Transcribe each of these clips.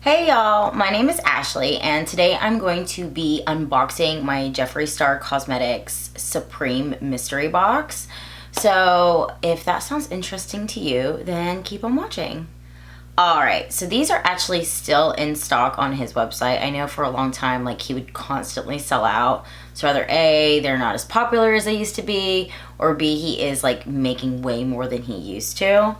Hey y'all, my name is Ashley and today I'm going to be unboxing my Jeffree Star Cosmetics Supreme Mystery Box. So if that sounds interesting to you, then keep on watching. Alright, so these are actually still in stock on his website. I know for a long time like he would constantly sell out. So either A, they're not as popular as they used to be, or B, he is like making way more than he used to.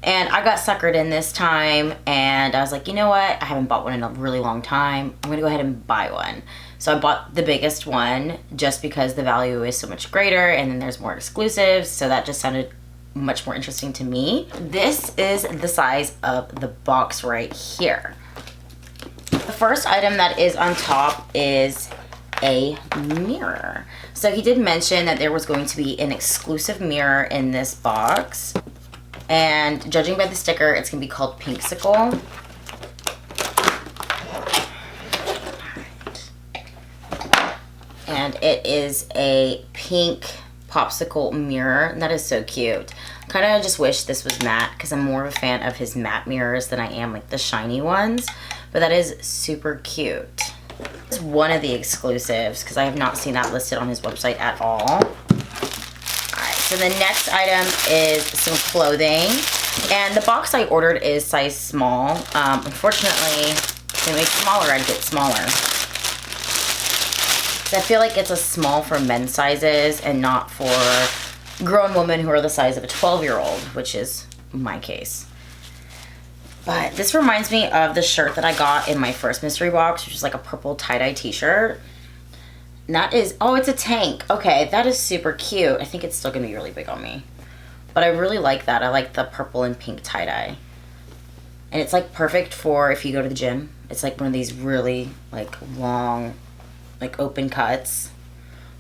And I got suckered in this time and I was like, you know what? I haven't bought one in a really long time. I'm gonna go ahead and buy one. So I bought the biggest one just because the value is so much greater and then there's more exclusives. So that just sounded much more interesting to me. This is the size of the box right here. The first item that is on top is a mirror. So he did mention that there was going to be an exclusive mirror in this box. And judging by the sticker, it's gonna be called Pinksicle. And it is a pink popsicle mirror. That is so cute. Kind of just wish this was matte because I'm more of a fan of his matte mirrors than I am like the shiny ones. But that is super cute. It's one of the exclusives because I have not seen that listed on his website at all. So the next item is some clothing, and the box I ordered is size small. Unfortunately, if they make smaller, I'd get smaller. So I feel like it's a small for men's sizes and not for grown women who are the size of a 12-year-old, which is my case. But this reminds me of the shirt that I got in my first mystery box, which is like a purple tie-dye t-shirt. And that is, oh, it's a tank. Okay, that is super cute. I think it's still gonna be really big on me. But I really like that. I like the purple and pink tie-dye. And it's like perfect for if you go to the gym. It's like one of these really like long, like open cuts.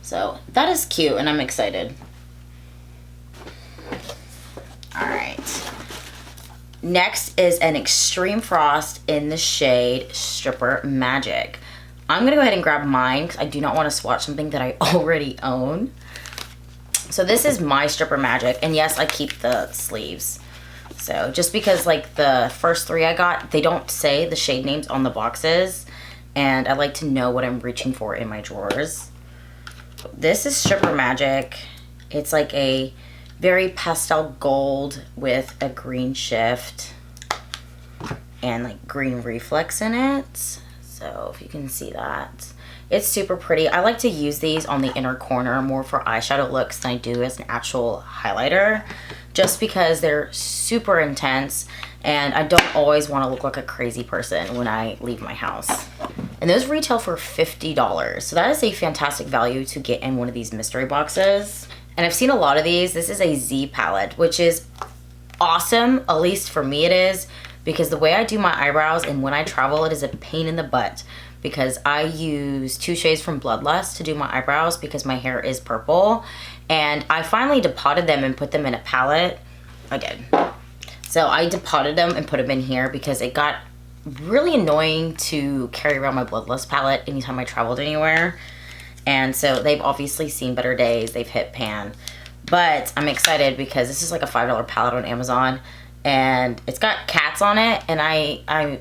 So that is cute and I'm excited. All right. Next is an Extreme Frost in the shade Stripper Magic. I'm gonna go ahead and grab mine because I do not want to swatch something that I already own. So this is my Stripper Magic, and yes, I keep the sleeves. So just because like the first three I got, they don't say the shade names on the boxes, and I like to know what I'm reaching for in my drawers. This is Stripper Magic. It's like a very pastel gold with a green shift and like green reflex in it. So if you can see that, it's super pretty. I like to use these on the inner corner more for eyeshadow looks than I do as an actual highlighter, just because they're super intense and I don't always want to look like a crazy person when I leave my house. And those retail for $50. So that is a fantastic value to get in one of these mystery boxes. And I've seen a lot of these. This is a Z palette, which is awesome, at least for me it is. Because the way I do my eyebrows and when I travel, it is a pain in the butt because I use two shades from Bloodlust to do my eyebrows because my hair is purple. And I finally depotted them and put them in a palette again. So I depotted them and put them in here because it got really annoying to carry around my Bloodlust palette anytime I traveled anywhere. And so they've obviously seen better days. They've hit pan. But I'm excited because this is like a $5 palette on Amazon. And it's got cats on it, and I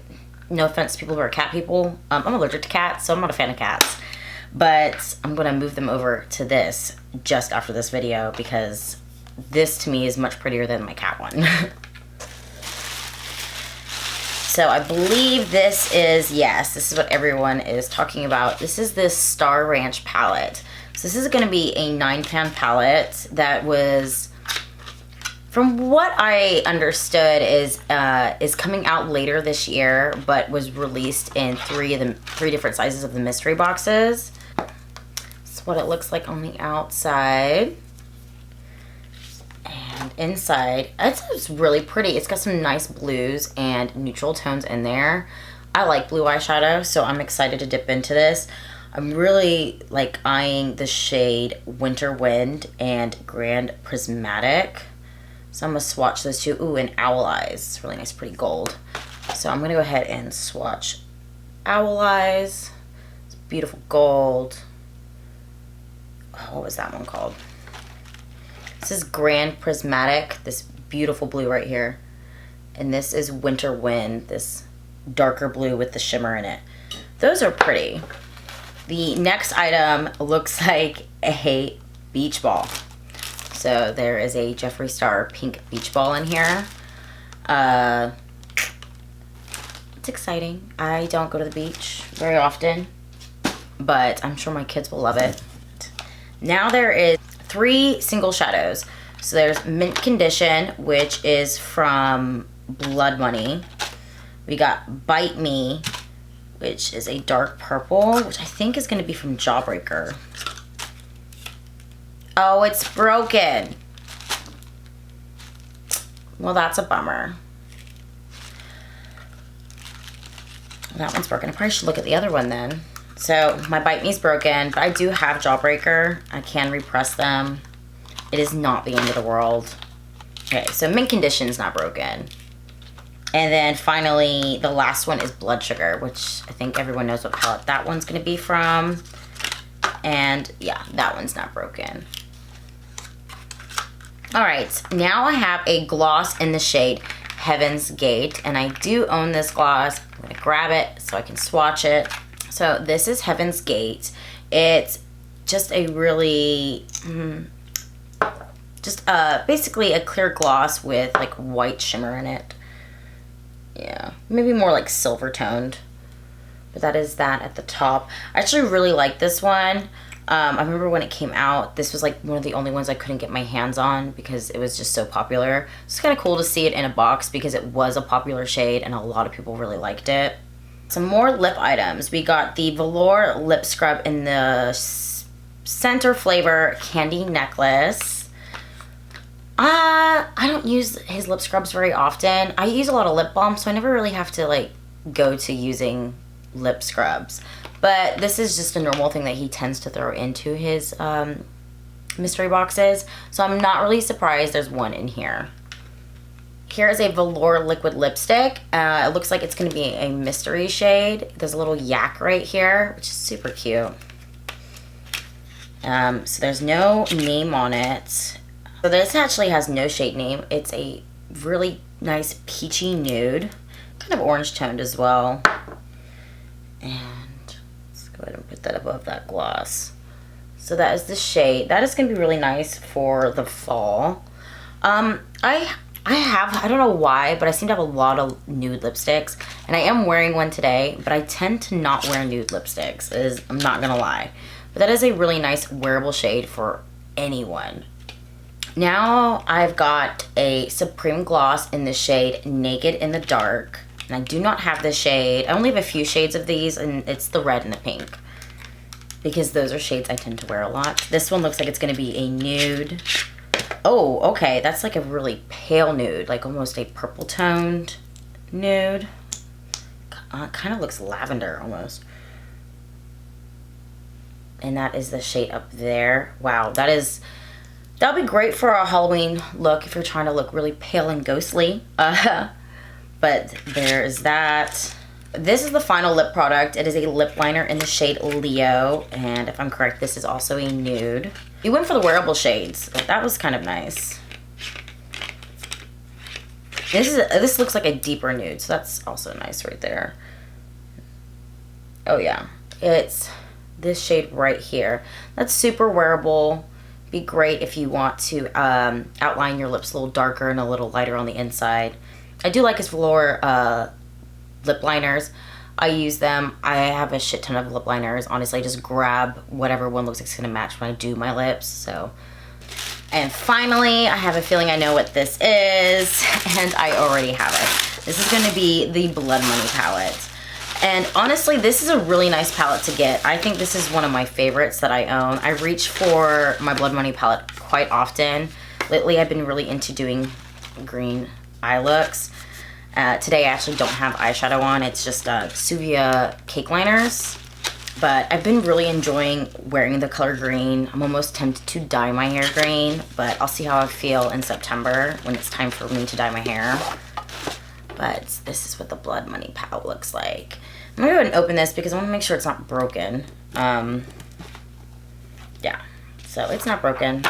no offense to people who are cat people, I'm allergic to cats, so I'm not a fan of cats. But I'm gonna move them over to this just after this video because this to me is much prettier than my cat one. So I believe this is, yes, this is what everyone is talking about. This is this Star Ranch palette. So this is gonna be a 9-pan palette that was, from what I understood, is coming out later this year, but was released in three different sizes of the mystery boxes. That's what it looks like on the outside. And inside, it's really pretty. It's got some nice blues and neutral tones in there. I like blue eyeshadow, so I'm excited to dip into this. I'm really like eyeing the shade Winter Wind and Grand Prismatic. So I'm gonna swatch those two. Ooh, and Owl Eyes. It's really nice, pretty gold. So I'm gonna go ahead and swatch Owl Eyes. It's beautiful gold. Oh, what was that one called? This is Grand Prismatic, this beautiful blue right here. And this is Winter Wind, this darker blue with the shimmer in it. Those are pretty. The next item looks like a beach ball. So there is a Jeffree Star pink beach ball in here. It's exciting. I don't go to the beach very often, but I'm sure my kids will love it. Now there is 3 single shadows. So there's Mint Condition, which is from Blood Money. We got Bite Me, which is a dark purple, which I think is going to be from Jawbreaker. Oh, it's broken. Well, that's a bummer. That one's broken. I probably should look at the other one then. So my Bite Me's broken, but I do have Jawbreaker. I can repress them. It is not the end of the world. Okay, so Mint Condition's not broken. And then finally, the last one is Blood Sugar, which I think everyone knows what palette that one's gonna be from. And yeah, that one's not broken. All right, now I have a gloss in the shade Heaven's Gate, and I do own this gloss. I'm gonna grab it so I can swatch it. So this is Heaven's Gate. It's just a really, basically a clear gloss with like white shimmer in it. Yeah, maybe more like silver toned, but that is that at the top. I actually really like this one. I remember when it came out, this was like one of the only ones I couldn't get my hands on because it was just so popular. It's kind of cool to see it in a box because it was a popular shade and a lot of people really liked it. Some more lip items. We got the Velour lip scrub in the center flavor Candy Necklace. I don't use his lip scrubs very often. I use a lot of lip balm, so I never really have to like go to using lip scrubs. But this is just a normal thing that he tends to throw into his mystery boxes. So I'm not really surprised there's one in here. Here is a Velour liquid lipstick. It looks like it's going to be a mystery shade. There's a little yak right here, which is super cute. So there's no name on it. So this actually has no shade name. It's a really nice peachy nude. Kind of orange toned as well. And let's go ahead and put that above that gloss. So that is the shade. That is going to be really nice for the fall. I don't know why, but I seem to have a lot of nude lipsticks. And I am wearing one today, but I tend to not wear nude lipsticks, I'm not going to lie. But that is a really nice wearable shade for anyone. Now I've got a Supreme gloss in the shade Naked in the Dark. And I do not have this shade. I only have a few shades of these, and it's the red and the pink. Because those are shades I tend to wear a lot. This one looks like it's going to be a nude. Oh, okay, that's like a really pale nude, like almost a purple toned nude. Kind of looks lavender almost. And that is the shade up there. Wow, that'll be great for a Halloween look if you're trying to look really pale and ghostly. But there's that. This is the final lip product. It is a lip liner in the shade Leo, and if I'm correct, this is also a nude. We went for the wearable shades. That was kind of nice. This looks like a deeper nude, so that's also nice right there. Oh yeah, it's this shade right here. That's super wearable. Be great if you want to outline your lips a little darker and a little lighter on the inside. I do like his Velour lip liners. I use them. I have a shit ton of lip liners. Honestly, I just grab whatever one looks like it's gonna match when I do my lips. So, and finally, I have a feeling I know what this is, and I already have it. This is gonna be the Blood Money palette. And honestly, this is a really nice palette to get. I think this is one of my favorites that I own. I reach for my Blood Money palette quite often. Lately, I've been really into doing green eye looks. Today I actually don't have eyeshadow on. It's just Suvia cake liners. But I've been really enjoying wearing the color green. I'm almost tempted to dye my hair green, but I'll see how I feel in September when it's time for me to dye my hair. But this is what the Blood Money palette looks like. I'm gonna go ahead and open this because I want to make sure it's not broken. Yeah, so it's not broken.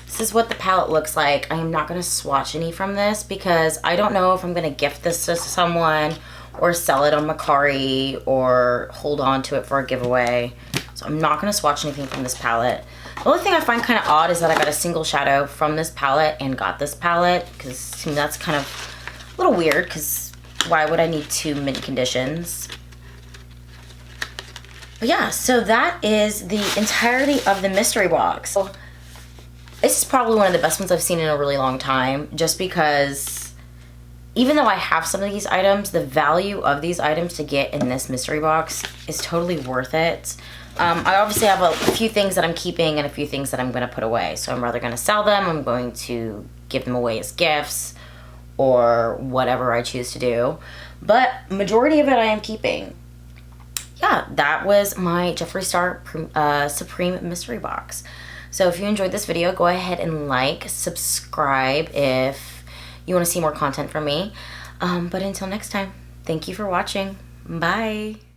This is what the palette looks like. I am not going to swatch any from this because I don't know if I'm going to gift this to someone or sell it on Mercari or hold on to it for a giveaway. So I'm not gonna swatch anything from this palette. The only thing I find kind of odd is that I got a single shadow from this palette and got this palette, because to me that's kind of a little weird, because why would I need 2 mint conditions? But yeah, so that is the entirety of the mystery box. So this is probably one of the best ones I've seen in a really long time, just because even though I have some of these items, the value of these items to get in this mystery box is totally worth it. I obviously have a few things that I'm keeping and a few things that I'm going to put away. So I'm rather going to sell them, I'm going to give them away as gifts, or whatever I choose to do. But majority of it I am keeping. Yeah, that was my Jeffree Star Supreme Mystery Box. So if you enjoyed this video, go ahead and like, subscribe if you want to see more content from me. But until next time, thank you for watching. Bye.